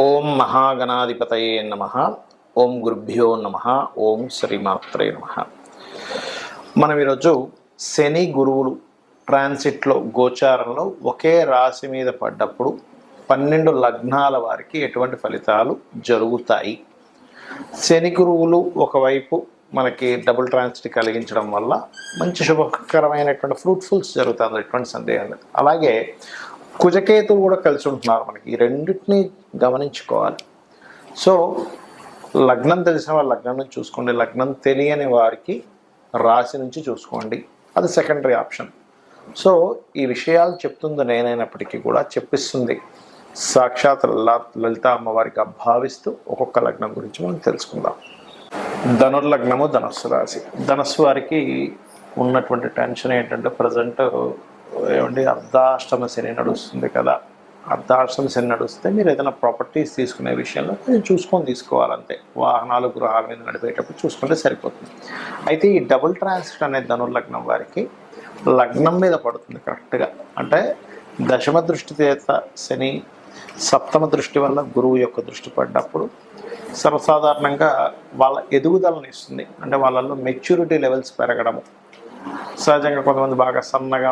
ఓం మహాగణాధిపతయే నమ. ఓం గురుభ్యో నమ. ఓం శ్రీమాత్రే నమ. మనం ఈరోజు శని గురువులు ట్రాన్సిట్లో గోచారంలో ఒకే రాశి మీద పడ్డప్పుడు 12 లగ్నాల వారికి ఎటువంటి ఫలితాలు జరుగుతాయి. శని గురువులు ఒకవైపు మనకి డబుల్ ట్రాన్సిట్ కలిగించడం వల్ల మంచి శుభకరమైనటువంటి ఫ్రూట్ఫుల్స్ జరుగుతుంది, ఎటువంటి సందేహం లేదు. అలాగే కుజకేతువు కూడా కలిసి ఉంటున్నారు. మనకి ఈ రెండింటిని గమనించుకోవాలి. సో లగ్నం తెలిసిన వారు లగ్నం నుంచి చూసుకోండి, లగ్నం తెలియని వారికి రాశి నుంచి చూసుకోండి, అది సెకండరీ ఆప్షన్. సో ఈ విషయాలు చెప్తుంది నేనైనప్పటికీ కూడా చెప్పిస్తుంది సాక్షాత్ లలిత అమ్మవారికి భావిస్తూ ఒక్కొక్క లగ్నం గురించి మనం తెలుసుకుందాం. ధనుర్లగ్నము ధనస్సు రాశి. ధనస్సు వారికి ఉన్నటువంటి టెన్షన్ ఏంటంటే ప్రజెంట్ అర్ధాష్టమ శని నడుస్తుంది కదా. అర్ధాష్టమ శని నడుస్తే మీరు ఏదైనా ప్రాపర్టీస్ తీసుకునే విషయంలో కొంచెం చూసుకొని తీసుకోవాలంతే. వాహనాలు గృహాల మీద నడిపేటప్పుడు చూసుకుంటే సరిపోతుంది. అయితే ఈ డబుల్ ట్రాన్సిట్ అనేది ధనుర్లగ్నం వారికి లగ్నం మీద పడుతుంది కరెక్ట్గా. అంటే దశమ దృష్టి చేత శని, సప్తమ దృష్టి వల్ల గురువు యొక్క దృష్టి పడ్డప్పుడు సర్వసాధారణంగా వాళ్ళ ఎదుగుదలను ఇస్తుంది. అంటే వాళ్ళల్లో మెచ్యూరిటీ లెవెల్స్ పెరగడము. సహజంగా కొంతమంది బాగా సన్నగా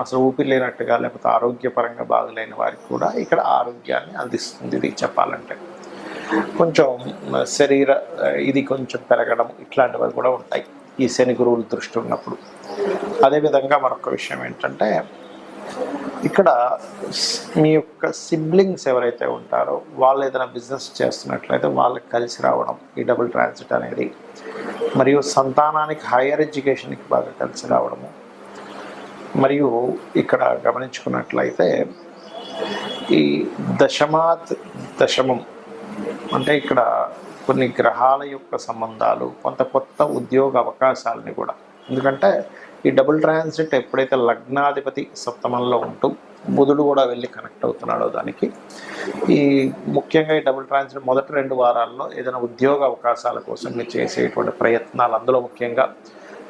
అసలు ఊపిరి లేనట్టుగా లేకపోతే ఆరోగ్యపరంగా బాగలేని వారికి కూడా ఇక్కడ ఆరోగ్యాన్ని అందిస్తుంది. ఇది చెప్పాలంటే కొంచెం శరీర ఇది కొంచెం పెరగడం ఇట్లాంటివి కూడా ఉంటాయి ఈ శని గురువుల దృష్టి ఉన్నప్పుడు. అదేవిధంగా మరొక విషయం ఏంటంటే ఇక్కడ మీ యొక్క సిబ్లింగ్స్ ఎవరైతే ఉంటారో వాళ్ళు ఏదైనా బిజినెస్ చేస్తున్నట్లయితే వాళ్ళకి కలిసి రావడం ఈ డబుల్ ట్రాన్సిట్ అనేది, మరియు సంతానానికి హైయర్ ఎడ్యుకేషన్కి బాగా కలిసి రావడము. మరియు ఇక్కడ గమనించుకున్నట్లయితే ఈ దశమం అంటే ఇక్కడ కొన్ని గ్రహాల యొక్క సంబంధాలు, కొంత కొత్త ఉద్యోగ అవకాశాలని కూడా. ఎందుకంటే ఈ డబుల్ ట్రాన్సిట్ ఎప్పుడైతే లగ్నాధిపతి సప్తమంలో ఉంటూ బుధుడు కూడా వెళ్ళి కనెక్ట్ అవుతున్నాడో దానికి, ఈ ముఖ్యంగా ఈ డబుల్ ట్రాన్సిట్ మొదటి 2 వారాల్లో ఏదైనా ఉద్యోగ అవకాశాల కోసం మీరు చేసేటువంటి ప్రయత్నాలు, అందులో ముఖ్యంగా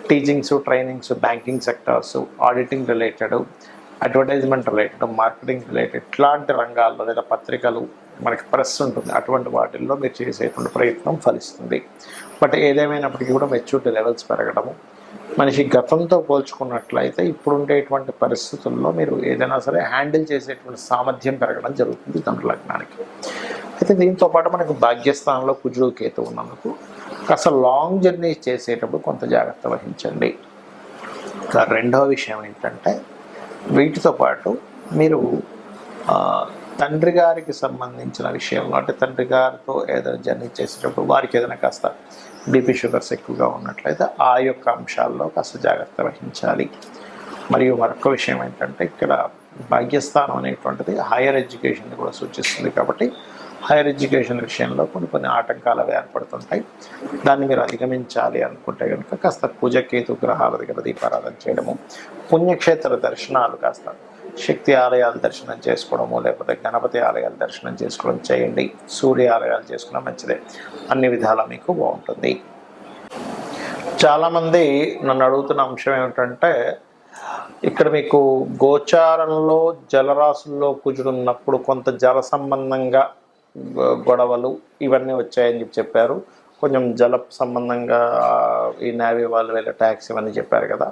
teachings, trainings, banking sectors, auditing related, advertisement related, marketing related ఇట్లాంటి రంగాల్లో లేదా పత్రికలు మనకి ప్రెస్ ఉంటుంది, అటువంటి వాటిల్లో మీరు చేసేటువంటి ప్రయత్నం ఫలిస్తుంది. బట్ ఏదేమైనప్పటికీ కూడా మెచ్యూరిటీ లెవెల్స్ పెరగడము, మనిషి గతంతో పోల్చుకున్నట్లయితే ఇప్పుడు ఉండేటువంటి పరిస్థితుల్లో మీరు ఏదైనా సరే హ్యాండిల్ చేసేటువంటి సామర్థ్యం పెరగడం జరుగుతుంది ధనుర్లగ్నానికి. అయితే దీంతో పాటు మనకు భాగ్యస్థానంలో కుజుడు కేతు ఉన్నందుకు కాస్త లాంగ్ జర్నీ చేసేటప్పుడు కొంత జాగ్రత్త వహించండి. ఇంకా రెండవ విషయం ఏంటంటే వీటితో పాటు మీరు తండ్రి గారికి సంబంధించిన విషయంలో, అంటే తండ్రి గారితో ఏదైనా జర్నీ చేసేటప్పుడు వారికి ఏదైనా కాస్త బీపీ షుగర్స్ ఎక్కువగా ఉన్నట్లయితే ఆ యొక్క అంశాల్లో కాస్త జాగ్రత్త వహించాలి. మరియు మరొక విషయం ఏంటంటే ఇక్కడ భాగ్యస్థానం అనేటువంటిది హైయర్ ఎడ్యుకేషన్ కూడా సూచిస్తుంది. కాబట్టి హైయర్ ఎడ్యుకేషన్ విషయంలో కొన్ని ఆటంకాలు అవి ఏర్పడుతుంటాయి. దాన్ని మీరు అధిగమించాలి అనుకుంటే కనుక కాస్త కుజకేతు గ్రహాల దగ్గర దీపారాధన చేయడము, పుణ్యక్షేత్ర దర్శనాలు, కాస్త శక్తి ఆలయాలు దర్శనం చేసుకోవడము, లేకపోతే గణపతి ఆలయాలు దర్శనం చేసుకోవడం చేయండి. సూర్య ఆలయాలు చేసుకోవడం మంచిదే. అన్ని విధాలా మీకు బాగుంటుంది. చాలామంది నన్ను అడుగుతున్న అంశం ఏమిటంటే ఇక్కడ మీకు గోచారంలో జలరాశుల్లో కుజుడున్నప్పుడు కొంత జల సంబంధంగా గొడవలు ఇవన్నీ వచ్చాయని చెప్పారు. కొంచెం జల సంబంధంగా ఈ నేవీ వాళ్ళు వెళ్ళే ట్యాక్స్ ఇవన్నీ చెప్పారు కదా.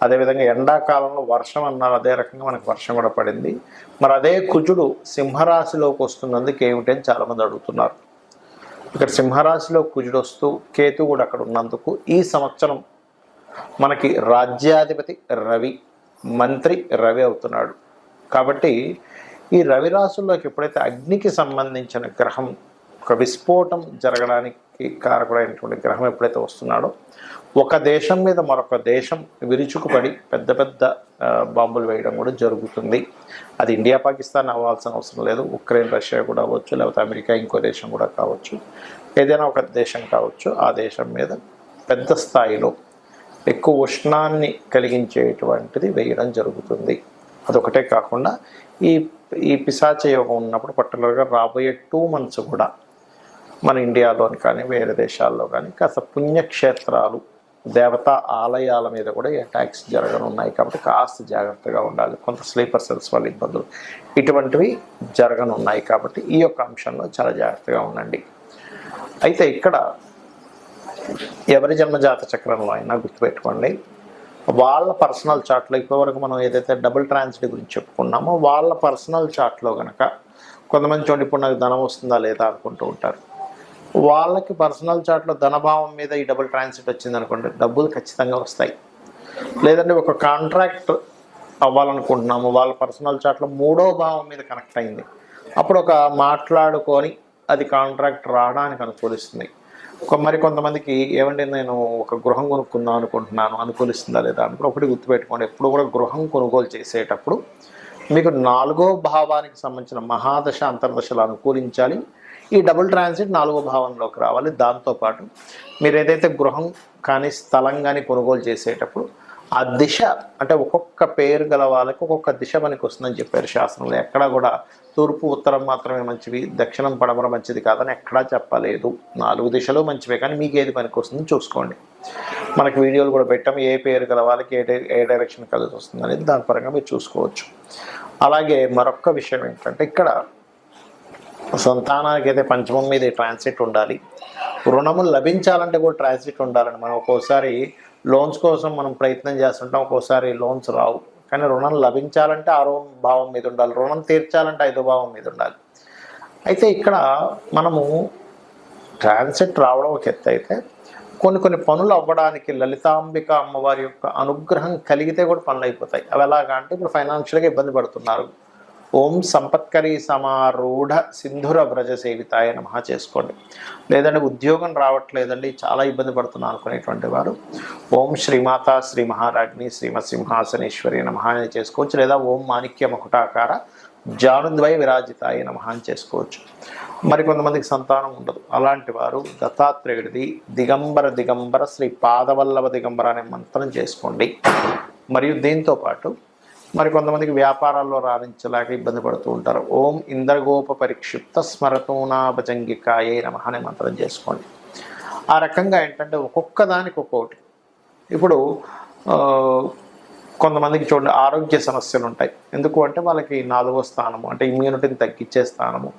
అదేవిధంగా ఎండాకాలంలో వర్షం అన్నారు, అదే రకంగా మనకు వర్షం కూడా పడింది. మరి అదే కుజుడు సింహరాశిలోకి వస్తున్నందుకు ఏమిటని చాలామంది అడుగుతున్నారు. ఇక్కడ సింహరాశిలో కుజుడు వస్తూ కేతు కూడా అక్కడ ఉన్నందుకు ఈ సంవత్సరం మనకి రాజ్యాధిపతి రవి, మంత్రి రవి అవుతున్నాడు. కాబట్టి ఈ రవి రాశుల్లోకి ఎప్పుడైతే అగ్నికి సంబంధించిన గ్రహం, ఒక విస్ఫోటం జరగడానికి కారకుడైనటువంటి గ్రహం ఎప్పుడైతే వస్తున్నాడో ఒక దేశం మీద మరొక దేశం విరుచుకుపడి పెద్ద పెద్ద బాంబులు వేయడం కూడా జరుగుతుంది. అది ఇండియా పాకిస్తాన్ అవ్వాల్సిన అవసరం లేదు, ఉక్రెయిన్ రష్యా కూడా అవ్వచ్చు, లేకపోతే అమెరికా ఇంకో దేశం కూడా కావచ్చు, ఏదైనా ఒక దేశం కావచ్చు. ఆ దేశం మీద పెద్ద స్థాయిలో ఎక్కువ ఉష్ణాన్ని కలిగించేటువంటిది వేయడం జరుగుతుంది. అదొకటే కాకుండా ఈ పిశాచ యోగం ఉన్నప్పుడు పర్టికులర్గా రాబోయే 2 months కూడా మన ఇండియాలోని కానీ వేరే దేశాల్లో కానీ కాస్త పుణ్యక్షేత్రాలు దేవతా ఆలయాల మీద కూడా ఈ అటాక్స్ జరగనున్నాయి కాబట్టి కాస్త జాగ్రత్తగా ఉండాలి. కొంత స్లీపర్ సెల్స్ వల్ల ఇబ్బందులు ఇటువంటివి జరగనున్నాయి కాబట్టి ఈ యొక్క అంశంలో చాలా జాగ్రత్తగా ఉండండి. అయితే ఇక్కడ ఎవరి జన్మజాత చక్రంలో అయినా గుర్తుపెట్టుకోండి, వాళ్ళ పర్సనల్ చార్ట్లో ఇప్పటివరకు మనం ఏదైతే డబుల్ ట్రాన్సిట్ గురించి చెప్పుకున్నామో వాళ్ళ పర్సనల్ చార్ట్లో కనుక కొంతమంది చూడండి, ఇప్పుడు నాకు ధనం వస్తుందా లేదా అనుకుంటూ ఉంటారు. వాళ్ళకి పర్సనల్ చార్ట్లో ధనభావం మీద ఈ డబుల్ ట్రాన్సిట్ వచ్చింది అనుకోండి, డబ్బులు ఖచ్చితంగా వస్తాయి. లేదంటే ఒక కాంట్రాక్ట్ అవ్వాలనుకుంటున్నాము, వాళ్ళ పర్సనల్ చార్ట్లో 3వ భావం మీద కనెక్ట్ అయింది, అప్పుడు ఒక మాట్లాడుకొని అది కాంట్రాక్ట్ రావడానికి అనుకూలిస్తుంది. మరి కొంతమందికి ఏమంటే నేను ఒక గృహం కొనుక్కుందాం అనుకుంటున్నాను, అనుకూలిస్తుందా లేదా అనుకుని ఒకటి గుర్తుపెట్టుకోండి, ఎప్పుడు కూడా గృహం కొనుగోలు చేసేటప్పుడు మీకు 4వ భావానికి సంబంధించిన మహాదశ అంతర్దశలు అనుకూలించాలి. ఈ డబుల్ ట్రాన్సిట్ 4వ భావంలోకి రావాలి. దాంతోపాటు మీరు ఏదైతే గృహం కానీ స్థలం కానీ కొనుగోలు చేసేటప్పుడు ఆ దిశ అంటే ఒక్కొక్క పేరు గల వాళ్ళకి ఒక్కొక్క దిశ మనకి వస్తుందని చెప్పారు శాస్త్రంలో. ఎక్కడా కూడా తూర్పు ఉత్తరం మాత్రమే మంచివి, దక్షిణం పడమర మంచిది కాదని ఎక్కడా చెప్పలేదు. 4 దిశలు మంచివే, కానీ మీకు ఏది పనికి వస్తుందో చూసుకోండి. మనకి వీడియోలు కూడా పెట్టాం, ఏ పేరు గల వాళ్ళకి ఏ డైరెక్షన్ కలిసి వస్తుంది అనేది దాని పరంగా మీరు చూసుకోవచ్చు. అలాగే మరొక విషయం ఏంటంటే ఇక్కడ సంతానానికి అయితే పంచమం మీద ట్రాన్సిట్ ఉండాలి. రుణములు లభించాలంటే కూడా ట్రాన్సిట్ ఉండాలని మనం ఒక్కోసారి లోన్స్ కోసం మనం ప్రయత్నం చేస్తుంటాం, ఒక్కోసారి లోన్స్ రావు. కానీ రుణం లభించాలంటే 6వ భావం మీద ఉండాలి, రుణం తీర్చాలంటే 5వ భావం మీద ఉండాలి. అయితే ఇక్కడ మనము ట్రాన్సిట్ రావడం ఒక ఎత్తు అయితే కొన్ని పనులు అవ్వడానికి లలితాంబిక అమ్మవారి యొక్క అనుగ్రహం కలిగితే కూడా పనులు అయిపోతాయి. అవి ఎలాగా అంటే ఇప్పుడు ఫైనాన్షియల్గా ఇబ్బంది పడుతున్నారు, ఓం సంపత్కరీ సమారూఢ సింధుర వ్రజ సేవితాయ నమః చేసుకోండి. లేదంటే ఉద్యోగం రావట్లేదండి, చాలా ఇబ్బంది పడుతున్నా అనుకునేటువంటి వారు ఓం శ్రీమాత శ్రీ మహారాజ్ని శ్రీమత్ సింహాసనేశ్వరి నమః అని చేసుకోవచ్చు. లేదా ఓం మాణిక్య మకుటాకార జానుద్వయ విరాజితాయ నమః అని చేసుకోవచ్చు. మరి కొంతమందికి సంతానం ఉండదు, అలాంటి వారు దత్తాత్రేయుడిది దిగంబర శ్రీ పాదవల్లభ దిగంబర అనే మంత్రం చేసుకోండి. మరియు దీంతోపాటు మరి కొంతమందికి వ్యాపారాల్లో రాణించలేక ఇబ్బంది పడుతూ ఉంటారు, ఓం ఇంద్రగోప పరిక్షిప్త స్మరతూనాభజంగికాయే నమః అనే మంత్రం చేసుకోండి. ఆ రకంగా ఏంటంటే ఒక్కొక్క దానికి ఒక్కొక్కటి. ఇప్పుడు కొంతమందికి చూడండి ఆరోగ్య సమస్యలు ఉంటాయి. ఎందుకు అంటే వాళ్ళకి 4వ స్థానము అంటే ఇమ్యూనిటీని తగ్గించే స్థానము,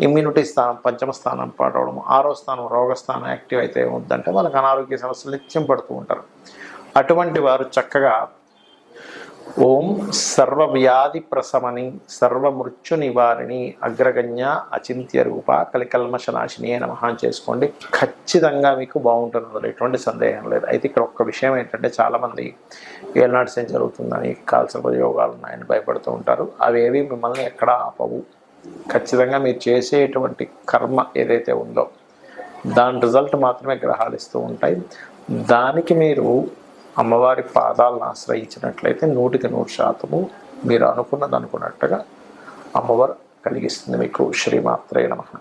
ఇమ్యూనిటీ స్థానం పంచమ స్థానం పడవడము, 6వ స్థానం రోగస్థానం యాక్టివ్ అయితే ఏమవుద్దంటే వాళ్ళకి అనారోగ్య సమస్యలు నిత్యం పడుతూ ఉంటారు. అటువంటి వారు చక్కగా ఓం సర్వవ్యాధి ప్రశమని సర్వమృత్యు నివారిణి అగ్రగణ్య అచింత్య రూప కలికల్మషనాశిని నమః చేసుకోండి. ఖచ్చితంగా మీకు బాగుంటుంది, ఎటువంటి సందేహం లేదు. అయితే ఇక్కడ ఒక్క విషయం ఏంటంటే చాలామంది ఏళ్ళనాటి సేం జరుగుతుందని కాల్సిన యోగాలు ఉన్నాయని భయపడుతూ ఉంటారు. అవేవి మిమ్మల్ని ఎక్కడా ఆపవు. ఖచ్చితంగా మీరు చేసేటువంటి కర్మ ఏదైతే ఉందో దాని రిజల్ట్ మాత్రమే గ్రహాలు ఇస్తూ ఉంటాయి. దానికి మీరు అమ్మవారి పాదాలను ఆశ్రయించినట్లయితే 100% మీరు అనుకున్నది అనుకున్నట్టుగా అమ్మవారు కలిగిస్తుంది మీకు. శ్రీమాత్రే నమః.